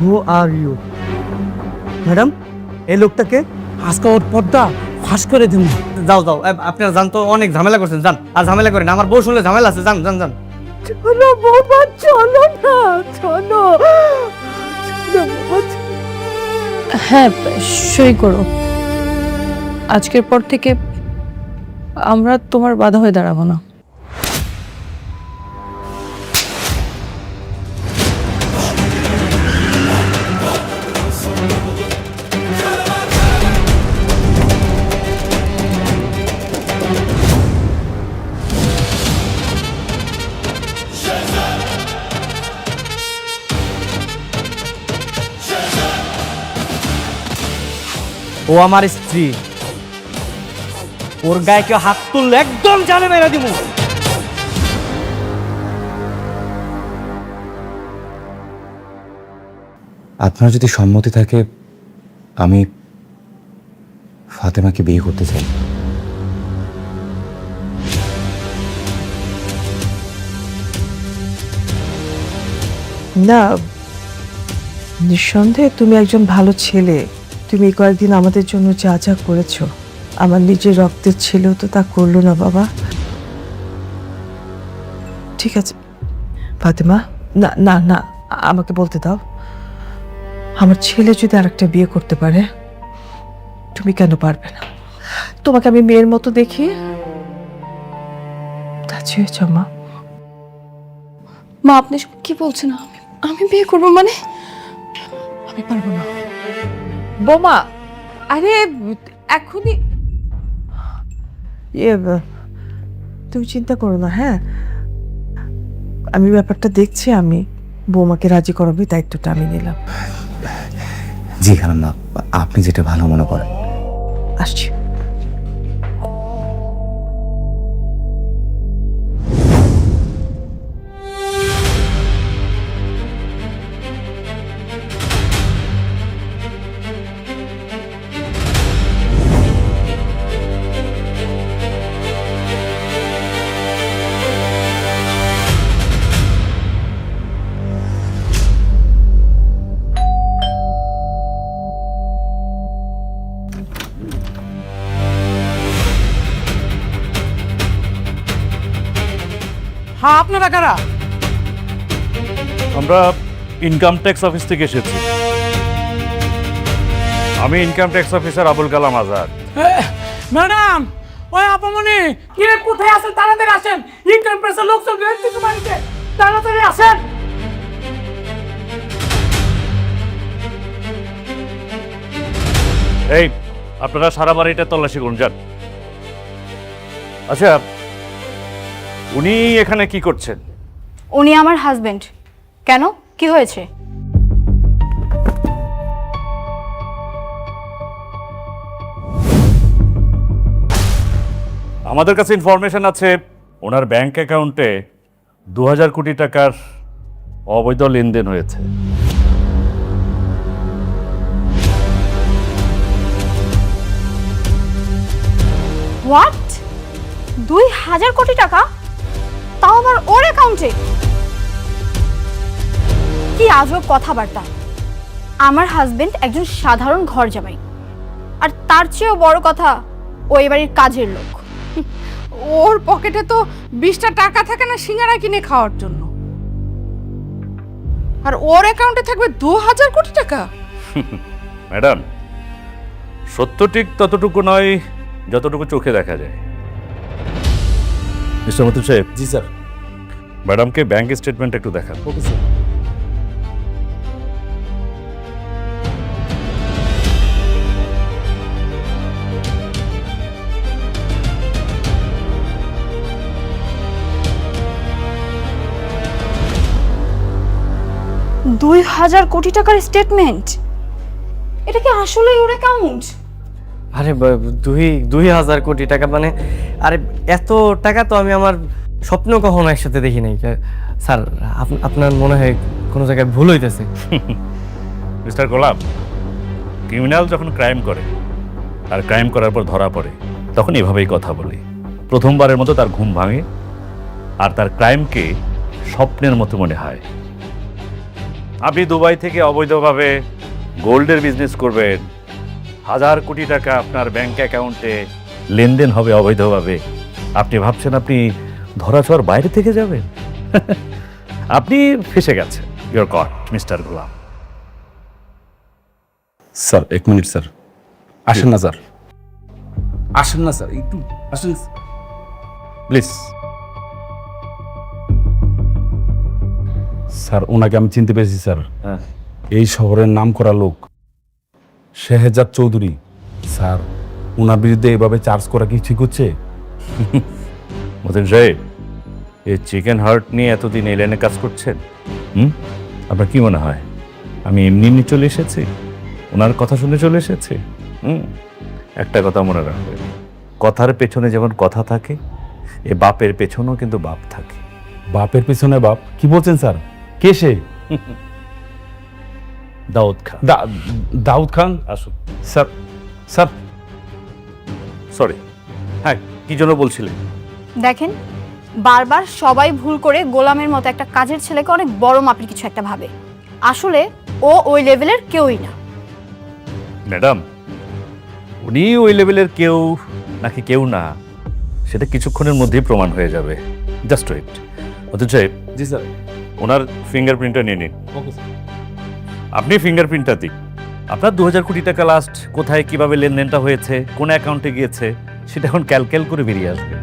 Who are you? Madam, এই লোকটাকে আজকে ওর পর্দা ফাঁস করে দেব। যাও যাও, আপনারা জান তো, অনেক ঝামেলা করছেন, যান। আর ঝামেলা করেন, আমার বউ শুনলে ঝামেলা আছে, যান যান যান। চলো বাবা, চলো না, চলো। হ্যাঁ, সই করো। আজকের পর থেকে আমরা তোমার বাধা হয়ে দাঁড়াবো না। ও আমার স্ত্রী, ওর গায়ে কেউ হাত তুললে একদম জানে মেরা দিব। আপনার যদি সম্মতি থাকে, আমি ফাতেমাকে বিয়ে করতে চাই। না, নিঃসন্দেহে তুমি একজন ভালো ছেলে। তুমি এই কয়েকদিন আমাদের জন্য যা যা করেছো, আমার নিজের রক্তের ছেলেও তো তা করলো না বাবা। ঠিক আছে ফাতেমা, না না না, আমাকে বলতে দাও। আমার ছেলে যদি আরেকটা বিয়ে করতে পারে, তুমি কেন পারবে না? তোমাকে আমি মেয়ের মতো দেখি। রাজি হয়েছ মা? মা, আপনি সব কি বলছেন? আমি বিয়ে করবো মানে? আমি পারবো না বোমা। আরে এখনই তুমি চিন্তা করো না। হ্যাঁ, আমি ব্যাপারটা দেখছি। আমি বৌমাকে রাজি করাবো, দায়িত্বটা আমি নিলাম। জি খালাম্মা, আপনি যেটা ভালো মনে করেন। আসছি। হ্যাঁ, আপনারা কারা? আমরা ইনকাম ট্যাক্স অফিস থেকে এসেছি। আমি income tax officer Abul Kalam Azad. Madam, ওই আপামনি কিরে কোথায় আছেন? তাড়াতাড়ি আসেন। ইনকাম প্রেসের লোক সব বের থেকে বাড়িতে, তাড়াতাড়ি আসেন। এই, আপনারা সারা বাড়িটা তল্লাশি করুন, যান। আচ্ছা, উনি এখানে কি করছেন? উনি আমার হাজবেন্ড। কেন, কি হয়েছে? আমাদের কাছে ইনফরমেশন আছে ওনার ব্যাংক অ্যাকাউন্টে 2000 কোটি টাকার অবৈধ লেনদেন হয়েছে। হোয়াট? 2000 কোটি টাকা? তাও আবার ওর অ্যাকাউন্টে? কি আজব কথাবার্তা। আমার হাজবেন্ড একজন সাধারণ ঘর জামাই, আর তার চেয়েও বড় কথা, ও এ বাড়ির কাজের লোক। ওর পকেটে তো 20টা টাকা থাকে না সিঙ্গারা কিনে খাওয়ার জন্য, আর ওর অ্যাকাউন্টে থাকবে 2000 কোটি টাকা? ম্যাডাম, সত্য ঠিক ততটুকু নয় যতটুকু চোখে দেখা যায়। মিস্টার মতুল সাহেব। জি স্যার। ম্যাডামকে ব্যাংক স্টেটমেন্ট একটু দেখান। Okay sir. দুই 2000 কোটি টাকার স্টেটমেন্ট? এটা কি আসলেই ওর অ্যাকাউন্ট? আরে 2000 কোটি টাকা মানে? আরে এত টাকা তো আমি আমার স্বপ্ন কখনো একসাথে দেখি নাই স্যার। আপনার মনে হয় কোনো জায়গায় ভুল হইতেছে। মিস্টার গোলাপ, ক্রিমিনাল যখন ক্রাইম করে আর ক্রাইম করার পর ধরা পড়ে, তখন এভাবেই কথা বলে। প্রথমবারের মতো তার ঘুম ভাঙে আর তার ক্রাইমকে স্বপ্নের মতো মনে হয়। আপনি দুবাই থেকে অবৈধভাবে গোল্ডের বিজনেস করবেন, 1000 কোটি টাকা আপনার ব্যাংক অ্যাকাউন্টে লেনদেন হবে অবৈধভাবে, আপনি ভাবছেন আপনি ধরাছোঁয়ার বাইরে থেকে যাবেন? আপনি ফেসে গেছেন। You're caught mister Golam. Sir 1 minute sir, আসেন না স্যার, আসেন না স্যার, একটু আসেন প্লিজ। স্যার ওনাকে আমি চিনতে পেরেছি স্যার, হ্যাঁ, এই শহরের নাম করা লোক শেহজাদ চৌধুরী। স্যার ওনার বিরুদ্ধে এভাবে চার্জ করা কি ঠিক হচ্ছে? মতিন সাহেব, এই চিকেন হার্ট নিয়ে এতদিন এই লাইনে কাজ করছেন, আপনার কি মনে হয় আমি এমনি এমনি চলে এসেছি? ওনার কথা শুনে চলে এসেছি? একটা কথা মনে রাখবেন, কথার পেছনে যেমন কথা থাকে, এ বাপের পেছনেও কিন্তু বাপ থাকে। বাপের পিছনে বাপ? কি বলছেন স্যার? কে সে? দাউদ খান। দাউদ খান? আসুন। স্যার, স্যার সরি, হ্যাঁ, কি জন্য বলছিলেন? দেখেন, বারবার সবাই ভুল করে গোলামের মতো একটা কাজের ছেলেকে অনেক বড় মাপের কিছু একটা ভাবে। আসলে ও ওই লেভেলের কেউই না। ম্যাডাম, উনি ওই লেভেলের কেউ নাকি কেউ না, সেটা কিছুক্ষণের মধ্যেই প্রমাণ হয়ে যাবে। Just wait. মতিন সাহেব, জি স্যার। ওনার ফিঙ্গারপ্রিন্টটা নিয়ে নিন। Okay sir. আপনি ফিঙ্গারপ্রিন্টটা দিন। আপনার 2000 কোটি টাকা লাস্ট কোথায় কিভাবে লেনদেনটা হয়েছে, কোন অ্যাকাউন্টে গিয়েছে, সেটা এখন ক্যালকুলেট করে বেরিয়ে আসবে।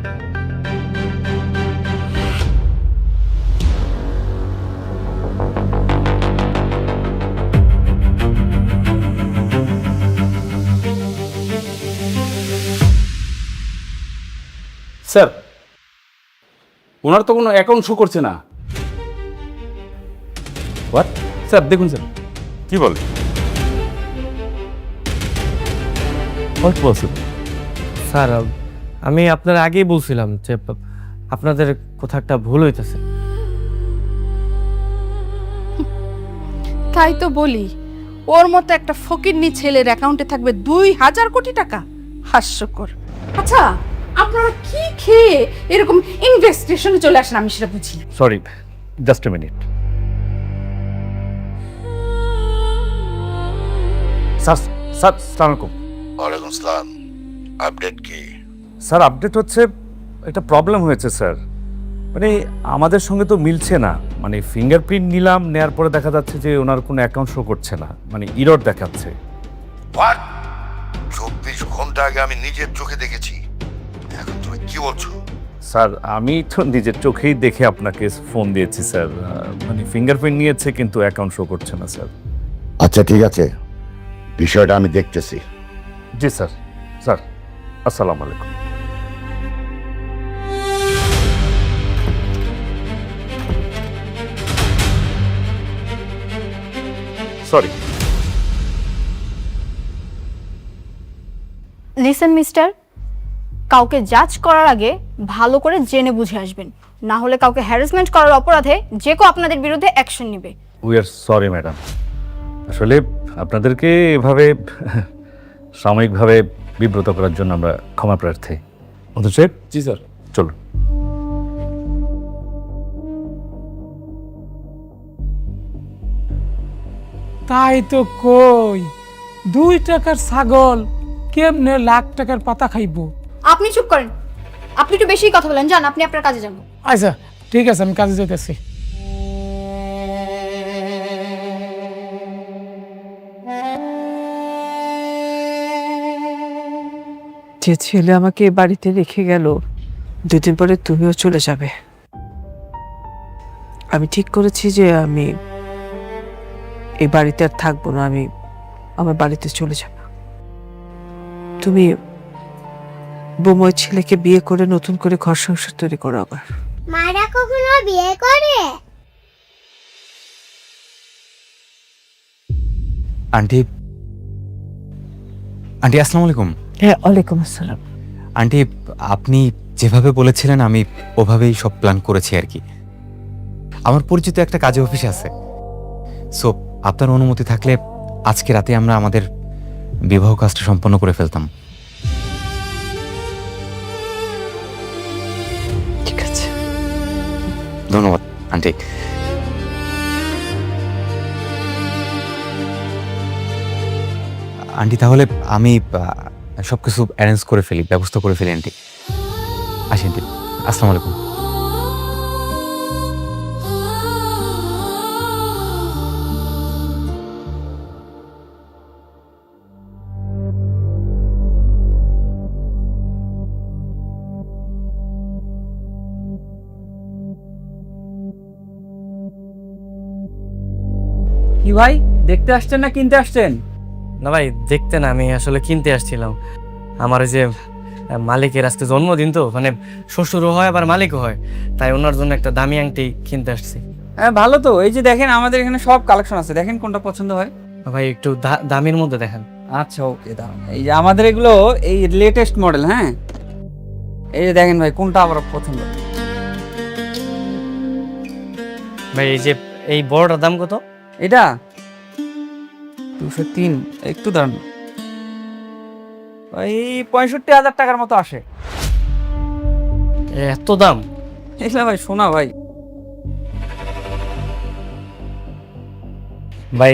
স্যার ওনার তো কোনো অ্যাকাউন্ট শো করছে না। হোয়াট? স্যার দেখুন স্যার। কি বলে? What possible? স্যার আমি আপনার আগেই বলছিলাম যে আপনাদের কোথাও একটা ভুল হইতেছে। তাই তো বলি, ওর মতো একটা ফকিরনি ছেলের অ্যাকাউন্টে থাকবে 2000 কোটি টাকা? হাস্যকর। আচ্ছা, আপনারা কি খেয়ে এরকম ইনভেস্টিগেশনে চলে আসেন, আমি সেটা বুঝি না। Sorry, just a minute. Sir, sir, আসসালামু আলাইকুম। ওয়ালাইকুম আসসালাম। আপডেট কি? স্যার, আপডেট হচ্ছে একটা প্রবলেম হয়েছে স্যার। মানে আমাদের সঙ্গে তো মিলছে না। মানে ফিঙ্গারপ্রিন্ট নিলাম, নেয়ার পরে দেখা যাচ্ছে যে ওনার কোনো অ্যাকাউন্ট শো করছে না, মানে ইরর দেখাচ্ছে। হোয়াট? 24 ঘন্টা আগে আমি নিজের চোখে দেখেছি, এখন তুমি কি বলছো? স্যার, আমি তো নিজের চোখেই দেখে আপনাকে ফোন দিয়েছি স্যার। মানে ফিঙ্গারপ্রিন্ট নিয়েছে কিন্তু অ্যাকাউন্ট শো করছে না স্যার। আচ্ছা ঠিক আছে, বিষয়টা আমি দেখতেছি। জি স্যার। স্যার, আসসালামু আলাইকুম। সরি। লিসেন মিস্টার, কাউকে জাজ করার আগে ভালো করে জেনে বুঝে আসবেন, না হলে কাউকে হ্যারাসমেন্ট করার অপরাধে যে কেউ আপনাদের বিরুদ্ধে অ্যাকশন নেবে। We are sorry madam. আসলে আপনাদেরকে এভাবে সাময়িকভাবে বিব্রত করার জন্য আমরা ক্ষমা প্রার্থী। মধু সাহেব, জি স্যার। চলুন। তাই তো কই, 2 টাকার ছাগল কেমনে লাখ টাকার পাতা খাইবো? আপনি চুপ করেন, আপনি একটু বেশি কথা বলেন। যান, আপনি আপনার কাজে যান। আচ্ছা ঠিক আছে, আমি কাজে যেতেছি। যে ছেলে আমাকে এ বাড়িতে রেখে গেল, 2 দিন পরে তুমিও চলে যাবে। আমি ঠিক করেছি যে আমি এই বাড়িতে আর থাকবো না, আমি আমার বাড়িতে চলে যাব। তুমি বোময় ছেলেকে বিয়ে করে নতুন করে ঘর সংসার তৈরি করো আবার। মারা কখনো বিয়ে করে? আন্টি, আন্টি আসসালামু আলাইকুম। হ্যাঁ, ওয়ালাইকুম আসসালাম। আন্টি, আপনি যেভাবে বলেছিলেন আমি ওভাবেই সব প্ল্যান করেছি আর কি। আমার পরিচিত একটা কাজে অফিস আছে, সো আপনার অনুমতি থাকলে আজকে রাতে আমরা আমাদের বিবাহ কাজটা সম্পন্ন করে ফেলতাম। ঠিক আছে। ধন্যবাদ আন্টি। আন্টি তাহলে আমি সব কিছু অ্যারেঞ্জ করে ফেলি, ব্যবস্থা করে ফেলি আন্টি। আসি আন্টি, আসসালামু আলাইকুম। কি ভাই, দেখতে আসছেন না কিনতে আসছেন? না ভাই, দেখতে না, আমি আসলে কিনতে আসছিলাম। আমার ওই যে মালিকের আজকে জন্মদিন, তো মানে শ্বশুরও হয় আবার মালিকও হয়, তাই ওনার জন্য একটা দামি আংটি কিনতে আসছি। হ্যাঁ ভালো তো, এই যে দেখেন আমাদের এখানে সব কালেকশন আছে, দেখেন কোনটা পছন্দ হয়। ভাই একটু দামের মধ্যে দেখেন। আচ্ছা ওকে, দাঁড়ান। এই যে আমাদের এগুলো এই লেটেস্ট মডেল, হ্যাঁ এই যে দেখেন ভাই কোনটা আবার পছন্দ। ভাই এই যে এই বড়টার দাম কত? এটা 203, একটু দাঁড়ান, ওই 65,000 টাকার মতো আসে। এত দাম? এগুলা ভাই শোনা ভাই। ভাই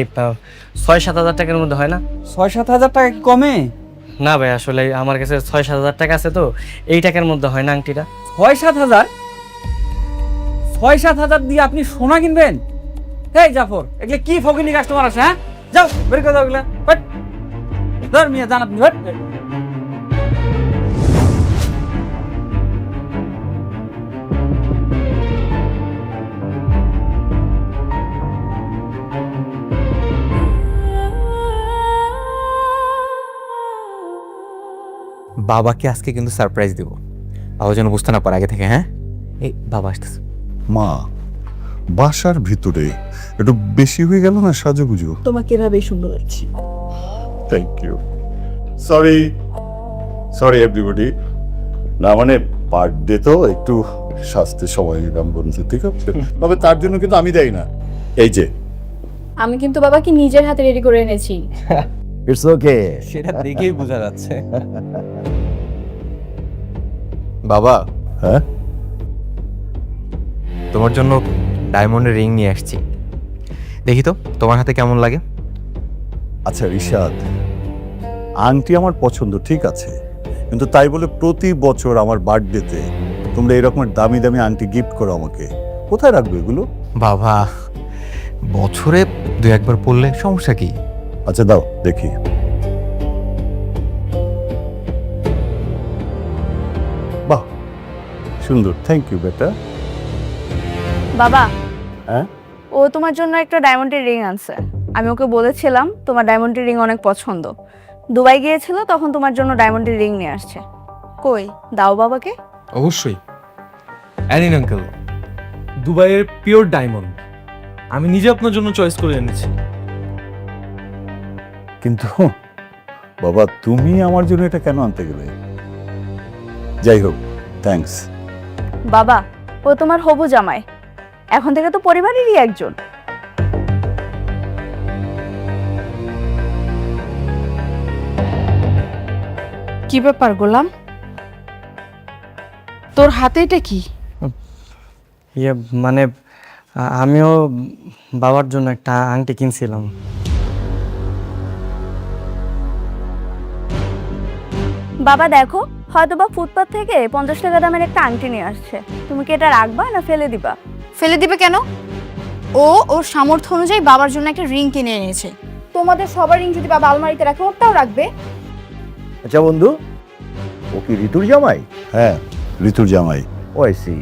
6-7 হাজার টাকার মধ্যে হয় না? 6-7 হাজার টাকা কি কমে? না ভাই, আসলে আমার কাছে 6-7 হাজার টাকা আছে, তো এই টাকার মধ্যে হয় না আংটিটা। 6-7 হাজার? 6-7 হাজার দিয়ে আপনি সোনা কিনবেন? এই জাফর, এগুলো কি ফকিনি কাস্টমার আছে? হ্যাঁ যাও বের করে দাও এগুলা, বাট ধর মিয়া জান আপনি, বাট। বাবাকে আজকে কিন্তু সারপ্রাইজ দেব, বাবা যেন বুঝতে না পারে আগে থেকে। হ্যাঁ, এই বাবা আসতেছে। মা, বাসার ভিতরে একটু বেশি হয়ে গেল না সাজুগুজু? তোমাকে এভাবেই সুন্দর লাগছে। Thank you. Sorry sorry everybody. না মানে বার্থডে তো একটু সাজতে সময় নিলাম বন্ধু, ঠিক আছে? তবে তার জন্য কিন্তু আমি দেই না। এই যে আমি কিন্তু বাবাকে নিজের হাতে রেডি করে এনেছি। It's okay. সেটা দেখেই বোঝা যাচ্ছে। বাবা, হ্যাঁ তোমার জন্য ডায়মন্ডের রিং নিয়ে আসছি, দেখি তো তোমার হাতে কেমন লাগে। আচ্ছা রিশাদ, আংটি আমার পছন্দ ঠিক আছে, কিন্তু তাই বলে প্রতি বছর আমার বার্থডেতে তোমরা এরকম দামি দামি আংটি গিফট করো আমাকে। কোথায় রাখবে এগুলো? বাবা, বছরে 2-1বার পড়লে সমস্যা কি? আচ্ছা দাও দেখি। বাহ, সুন্দর, থ্যাংক ইউ বেটা। বাবা, হ্যাঁ ও তোমার জন্য একটা ডায়মন্ডের রিং আনছে। আমি ওকে বলেছিলাম তোমার ডায়মন্ডের রিং অনেক পছন্দ। দুবাই গিয়েছিল, তখন তোমার জন্য ডায়মন্ডের রিং নিয়ে আসছে। কই দাও বাবাকে। অবশ্যই অ্যানিন আঙ্কেল, দুবাইয়ের পিওর ডায়মন্ড আমি নিজে আপনার জন্য চয়েস করে এনেছি। কিন্তু বাবা, তুমি আমার জন্য এটা কেন আনতে গেলে? যাই হোক, থ্যাঙ্কস। বাবা, ও তোমার হবু জামাই, এখন থেকে তো পরিবারেরই একজন। কি ব্যাপার গোলাম, তোর হাতে এটা কি? ইয়ে মানে আমিও বাবার জন্য একটা আংটি কিনছিলাম। বাবা দেখো, হয়তো বা ফুটপাত থেকে 50 টাকা দামের একটা আংটি নিয়ে আসছে। তুমি কি এটা রাখবা না ফেলে দিবা? ফেলে দিবে কেন? ও ওর সামর্থ্য অনুযায়ী বাবার জন্য একটা রিং কিনে এনেছে। তোমাদের সবার রিং যদি বাবা আলমারিতে রাখে, ওটাও রাখবে। আচ্ছা বন্ধু, ও কি ঋতুর জামাই? হ্যাঁ, ঋতুর জামাই। Oh I see.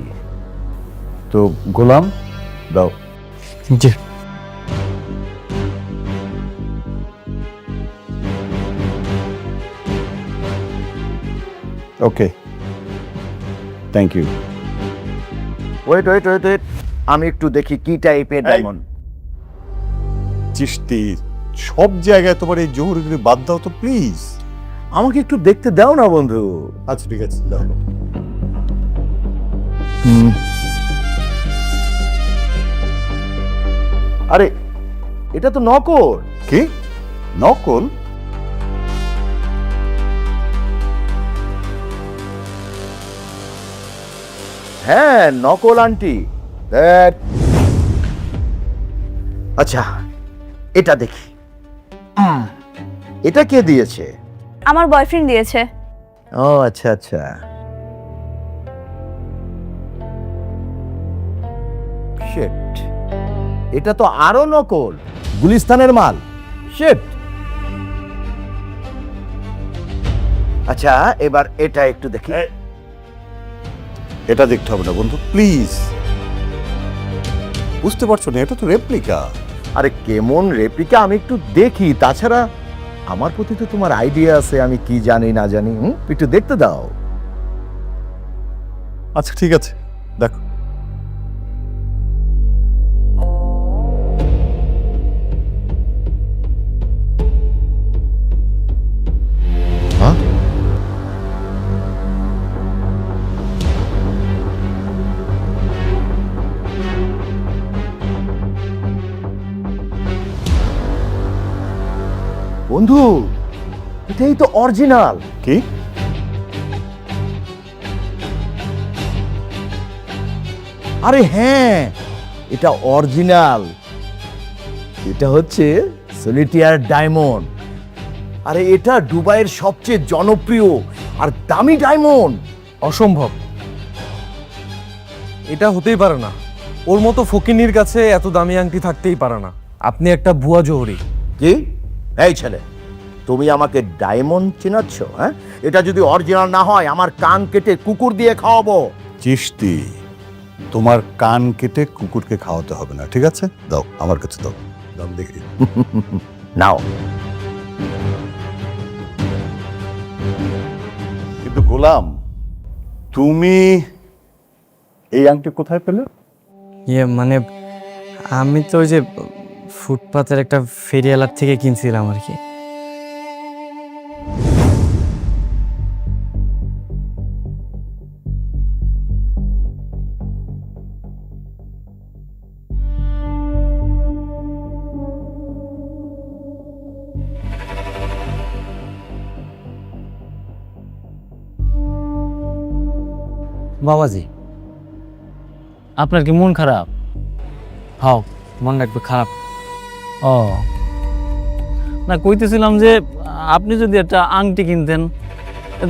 তো গোলাম দাও। জি। Okay, thank you. Wait wait wait wait, আমি একটু দেখি কি টাইপের ডায়মন্ড। চিশতি, সব জায়গায় তোমার এই জোহরগুলি বাদ দাও তো প্লিজ। আমাকে একটু দেখতে দাও না বন্ধু। আচ্ছা ঠিক আছে, দাও। আরে এটা তো নকল। কি নকল? হ্যাঁ নকল আন্টি। আচ্ছা এটা দেখি। এটা কে দিয়েছে? আমার বয়ফ্রেন্ড দিয়েছে। ও আচ্ছা আচ্ছা। শিট, এটা তো আরো নকল, গুলিস্তানের মাল। শিট। আচ্ছা এবার এটা একটু দেখি। এটা দেখতে হবে না বন্ধু, প্লিজ। বুঝতে পারছো না, এটা তো রেপ্লিকা। আরে কেমন রেপ্লিকা আমি একটু দেখি, তাছাড়া আমার প্রতি তো তোমার আইডিয়া আছে, আমি কি জানি না জানি। একটু দেখতে দাও। আচ্ছা ঠিক আছে, দেখো। হ্যাঁ, বন্ধু এটাই তো অরিজিনাল। কি? আরে হ্যাঁ, এটা অরিজিনাল। এটা হচ্ছে সলিটিয়ার ডায়মন্ড। আরে এটা দুবাইয়ের সবচেয়ে জনপ্রিয় আর দামি ডায়মন্ড। অসম্ভব, এটা হতেই পারে না। ওর মতো ফকিনির কাছে এত দামি আংটি থাকতেই পারে না। আপনি একটা ভুয়া জহরি। কি? এই ছেলে, তুমি আমাকে ডায়মন্ড চেনাচ্ছ? হ্যাঁ, এটা যদি অরিজিনাল না হয় আমার কান কেটে কুকুর দিয়ে খাওয়াবো। চিশতি, তোমার কান কেটে কুকুরকে খাওয়াতে হবে না, ঠিক আছে? দাও, আমার কাছে দাও, দাম দেখি। নাও। কিন্তু গোলাম, তুমি এই আংটি কোথায় পেলে? মানে আমি তো ওই যে ফুটপাতের একটা ফেরিওয়ালার থেকে কিনছিলাম আর কি। বাবাজি, আপনার কি মন খারাপ? হাও, মনটা একটু খারাপ। ও না, কইতেছিলাম যে আপনি যদি একটা আংটি কিনতেন,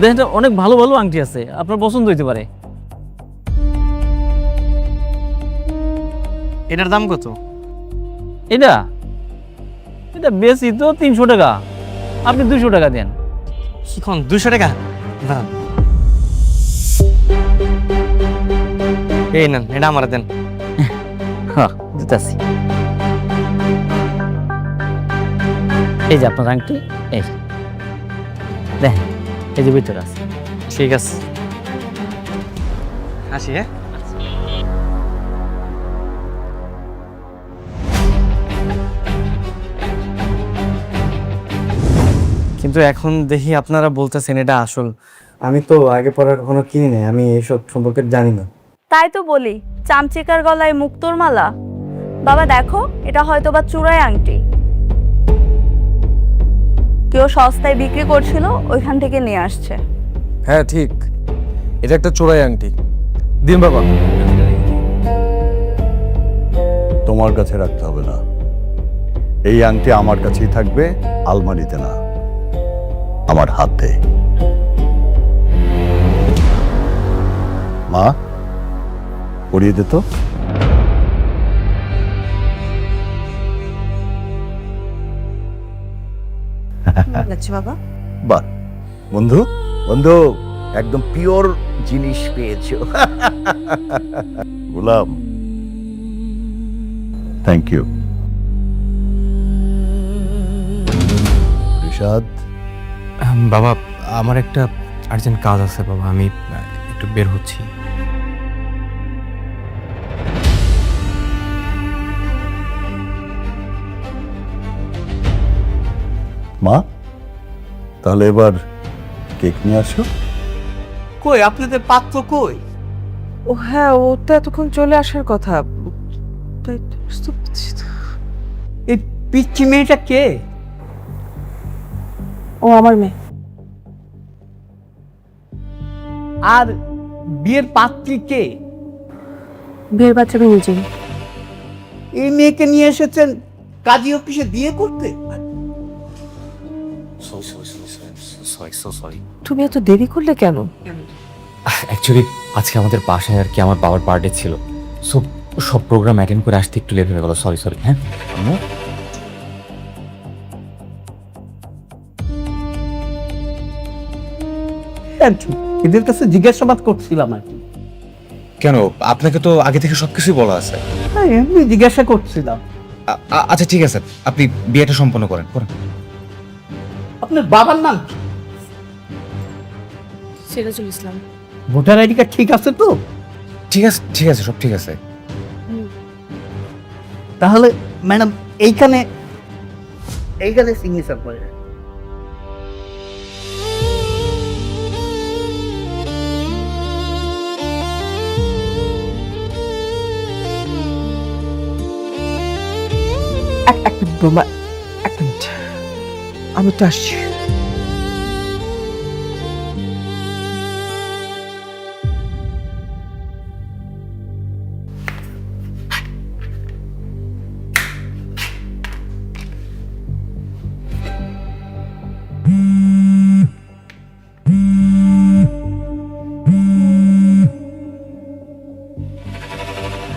দেখেন অনেক ভালো ভালো আংটি আছে, আপনার পছন্দ হইতে পারে। এটার দাম কত? এটা এটা বেশি তো 300 টাকা, আপনি 200 টাকা দেন। শিখন 200 টাকা? না, এই নেন, এটা আমার দেন। হ্যাঁ দিতেছি। এই যে আপনার আংটি, এই দেখেন, এই যে ভিতরে আছে। ঠিক আছে, আসি। হ্যাঁ, কিন্তু এখন দেখি আপনারা বলতেছেন এটা আসল। আমি তো আগে পরে কখনো কিনি নাই, আমি এইসব সম্পর্কে জানি না। তাই তো বলি, চামচিকার গলায় মুক্তোর মালা। বাবা দেখো, এটা হয়তো বা চূড়াই আংটি, কেউ সস্তায় বিক্রি করছিল, ওইখান থেকে নিয়ে আসছে। হ্যাঁ ঠিক, এটা একটা চোরাই আংটি। দিন বাবা। তোমার কাছে রাখতে হবে না, এই আংটি আমার কাছেই থাকবে, আলমারিতে না, আমার হাতে। মা, পরিয়ে দে তো। বাবা, বাহ, বন্ধু। বন্ধু একদম পিওর জিনিস পেয়েছো। গোলাম, থ্যাংক ইউ। রিশাদ, বাবা আমার একটা আর্জেন্ট কাজ আছে বাবা, আমি একটু বের হচ্ছি। মা, তাহলে এবার কেক নিয়ে আসো। কই আপনাদের পাত্র কই? ও হ্যাঁ, ও তো এতক্ষণ চলে আসার কথা। তাই তো বুঝতে পারছি না। এই পিচ্চি মেয়েটা কে? ও আমার মেয়ে। আর বিয়ের পাত্রী কে? বিয়ের বাচ্চা আমি নিজেই। এই মেয়েকে নিয়ে এসেছেন কাজী অফিসে বিয়ে করতে? সরি। তুমি এত দেরি করলে কেন? অ্যাকচুয়ালি আজকে আমাদের বাসায় আর কি আমার বাবার বার্থডে ছিল, সো সব প্রোগ্রাম অ্যাটেন্ড করে আসতে একটু লেট হয়ে গেল। সরি। হ্যাঁ আম্মু, এদের কাছে জিজ্ঞাসাবাদ করছিলাম আর কি। কেন? আপনাকে তো আগে থেকে সবকিছুই বলা আছে। হ্যাঁ, এমনি জিজ্ঞাসা করছিলাম। আচ্ছা ঠিক আছে, আপনি বিয়েটা সম্পন্ন করেন। আপনার বাবার নাম কি? Sirajul Islam. Voter ID card ঠিক আছে তো? ঠিক আছে, সব ঠিক আছে। তাহলে ম্যাডাম এইখানে সিগনেচার করে। এক মিনিট বোমা, এক মিনিট, আমি তো আসছি।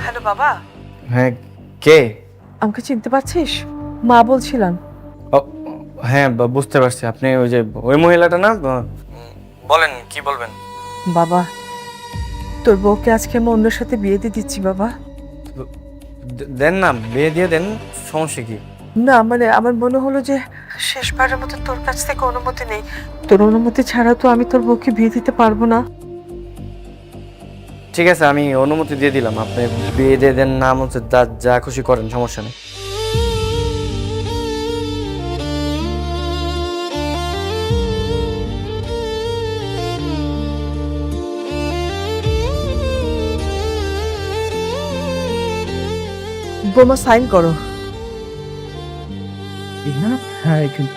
হ্যালো বাবা। হ্যাঁ, কে? আমাকে চিনতে পারছিস? মা বলছিলাম। ও, হ্যাঁ বুঝতে পারছি, আপনি ওই যে ওই মহিলাটা না? বলেন, কি বলবেন? বাবা, তোর বউকে আজকে আমি অন্যের সাথে বিয়ে দিয়ে দিচ্ছি বাবা। দেন না, বিয়ে দিয়ে দেন, সমস্যা কি? না মানে আমার মনে হলো যে শেষবারের মতো তোর কাছ থেকে অনুমতি নেই। তোর অনুমতি ছাড়া তো আমি তোর বউকে বিয়ে দিতে পারবো না। ঠিক আছে, আমি অনুমতি দিয়ে দিলাম, আপনি বিয়ে দিয়ে দেন, নাম হচ্ছে যা খুশি করেন, সমস্যা নেই। বোমা সাইন করো। হ্যাঁ এখানে।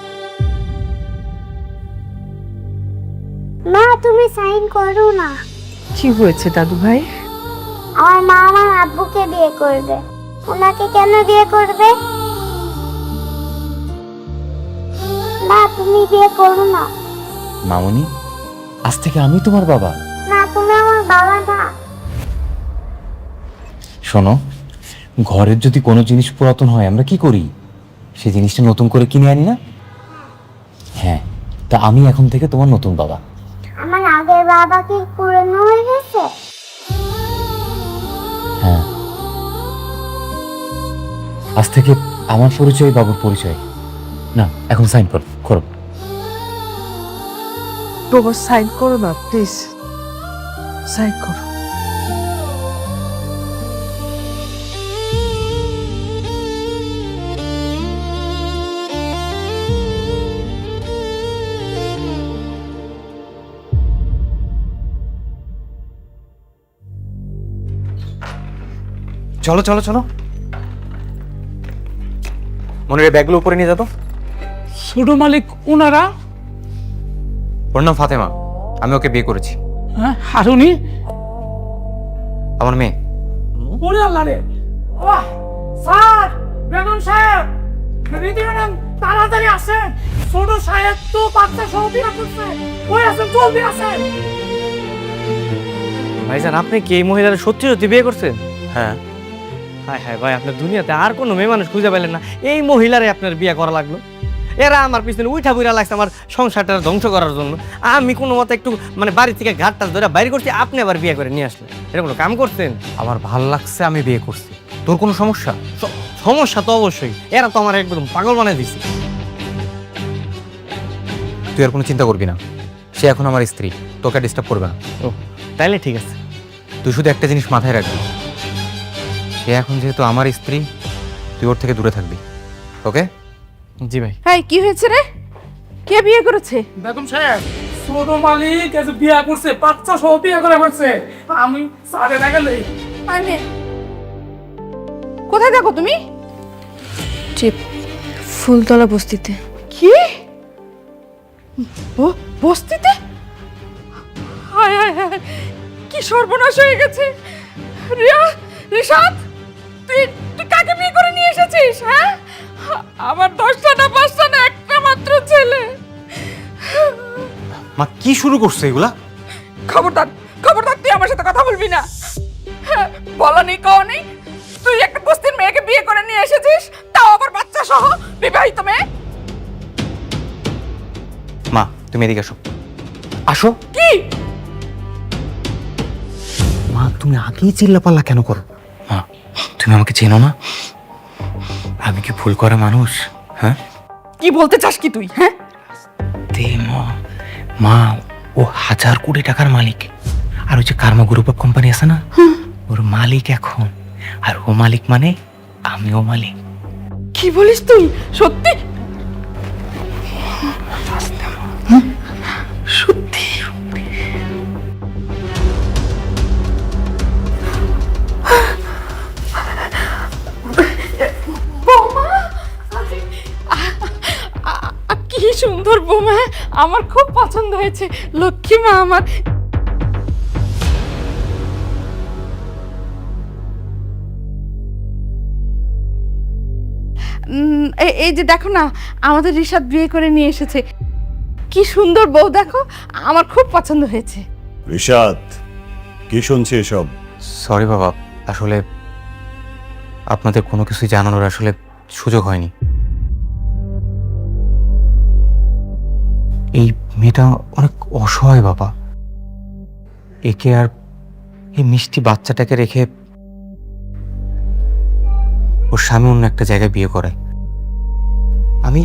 মা তুমি সাইন করো না। কি হয়েছে দাদু ভাই? আমার মা আমার আব্বুকে বিয়ে করবে। ওনাকে কেন বিয়ে করবে? না তুমি বিয়ে করো না। মামুনি, আজ থেকে আমি তোমার বাবা। না তুমি আমার বাবা না। শোনো, ঘরের যদি কোনো জিনিস পুরাতন হয় আমরা কি করি? সেই জিনিসটা নতুন করে কিনে আনি না? হ্যাঁ, তা আমি এখন থেকে তোমার নতুন বাবা। আমার আগের বাবা কি পুরনো হয়ে গেছে? হ্যাঁ, আজ থেকে আমার পরিচয় বাবুর পরিচয়। না, এখন সাইন করো। বোমা সাইন করো না প্লিজ, সাইন করো। চলো মনের ব্যাগগুলো উপরে নিয়ে যেত। ছোট মালিক ওনারা? ওর নাম ফাতেমা, আমি ওকে বিয়ে করেছি। হ্যাঁ, আর উনি? আমার মেয়ে। ওরে আল্লাহ রে! ওহ স্যার, বেগম সাহেব, রীতি ম্যাডাম তাড়াতাড়ি আসেন। ছোট সাহেব তো বাচ্চা সহ বিয়ে করছে। ওই আসেন, জলদি আসেন। ভাইজান, আপনি কি এই মহিলার সত্যি বিয়ে করছেন? হ্যাঁ। হ্যাঁ ভাই, আপনার দুনিয়াতে আর কোনো মেয়ে মানুষ খুঁজে পেলেন না, এই মহিলারে আপনার বিয়ে করা লাগলো? এরা আমার পিছনে উঠা বুড়া লাগছে আমার সংসারটা ধ্বংস করার জন্য। আমি কোনো মতে একটু মানে বাড়ি থেকে ঘাটটা ধরে বাইরে করছি, আপনি আবার বিয়ে করে নিয়ে আসলেন। এটা কোনো কাম করছেন? আমার ভাল লাগছে, আমি বিয়ে করছি। তোর কোনো সমস্যা? সমস্যা তো অবশ্যই, এরা তো আমার একদম পাগল বানিয়ে দিচ্ছে। তুই আর কোনো চিন্তা করবি না, সে এখন আমার স্ত্রী, তোকে ডিস্টার্ব করবে না। ও তাইলে ঠিক আছে। তুই শুধু একটা জিনিস মাথায় রাখবি, সে এখন যেহেতু আমার স্ত্রী, তুই ওর থেকে দূরে থাকবি, ওকে? জি ভাই। হ্যাঁ, কি হয়েছে রে? কে বিয়ে করেছে? বেগম সাহেব, ছোট মালিক এসে বিয়ে করছে, বাচ্চা সহ বিয়ে করে ফেলছে। আমি সাড়ে না গেলে। মানে কোথায় থাকো তুমি? ফুলতলা বস্তিতে। কি? বস্তিতে? হায় হায় হায়, কি সর্বনাশ হয়ে গেছে! রিয়া, রিশাদ, তুই কাকে বিয়ে করে নিয়ে এসেছিস? হ্যাঁ, আমার 10টা না 5টা না একটা মাত্র ছেলে। মা কি শুরু করছে এগুলা? খবরদার খবরদার, তুই আমার সাথে কথা বলবি না। হ্যাঁ, বলা নেই কও নেই, তুই একটা বস্তির মেয়েকে বিয়ে করে নিয়ে এসেছিস, তাও আবার বাচ্চা সহ, বিবাহিত মেয়ে। মা তুমি এদিকে আসো, আসো। কি মা তুমি আগেই চিল্লাপাল্লা কেন করো? মা তুমি আমাকে চেনো না? আমি কি ভুল করা মানুষ? হ্যাঁ কি বলতে চাস কি তুই? হ্যাঁ, মা ও 1000 কোটি টাকার মালিক, আর ওই যে কার্মা গ্রুপ অফ কোম্পানি আছে না, ওর মালিক এখন। আর ও মালিক মানে আমিও মালিক। কি বলিস তুই? সত্যি? সত্যি? বৌমা, কি সুন্দর বৌমা, আমার খুব পছন্দ হয়েছে। লক্ষ্মী মা আমার। এই যে দেখো না, আমাদের রিশাদ বিয়ে করে নিয়ে এসেছে। কি সুন্দর বউ দেখো, আমার খুব পছন্দ হয়েছে। রিশাদ, কি শুনছি এসব? সরি বাবা, আসলে আপনাদের কোনো কিছু জানানোর আসলে সুযোগ হয়নি। এই মেয়েটা অনেক অসহায় বাবা। একে আর এই মিষ্টি বাচ্চাটাকে রেখে ওর স্বামী অন্য একটা জায়গায় বিয়ে করে। আমি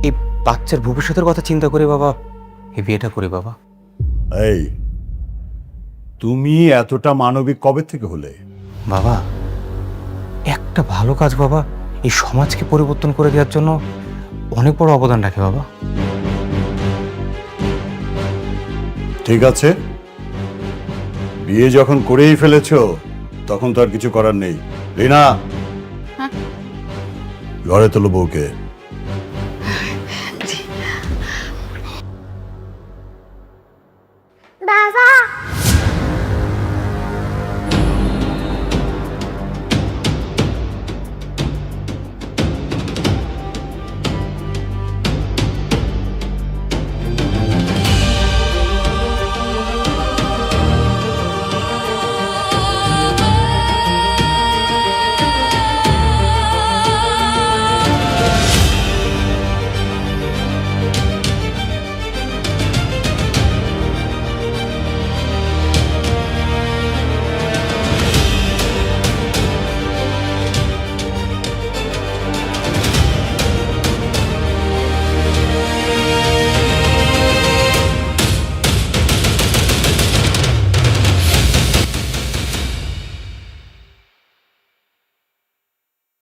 এই বাচ্চার ভবিষ্যতের কথা চিন্তা করে বাবা এই বিয়েটা করি বাবা। এই, তুমি এতটা মানবিক কবে থেকে হলে? বাবা একটা ভালো কাজ বাবা এই সমাজকে পরিবর্তন করে দেওয়ার জন্য অনেক বড় অবদান রাখে বাবা। ঠিক আছে, বিয়ে যখন করেই ফেলেছো তখন তো আর কিছু করার নেই। রিনা, ঘরে তোলো বউকে।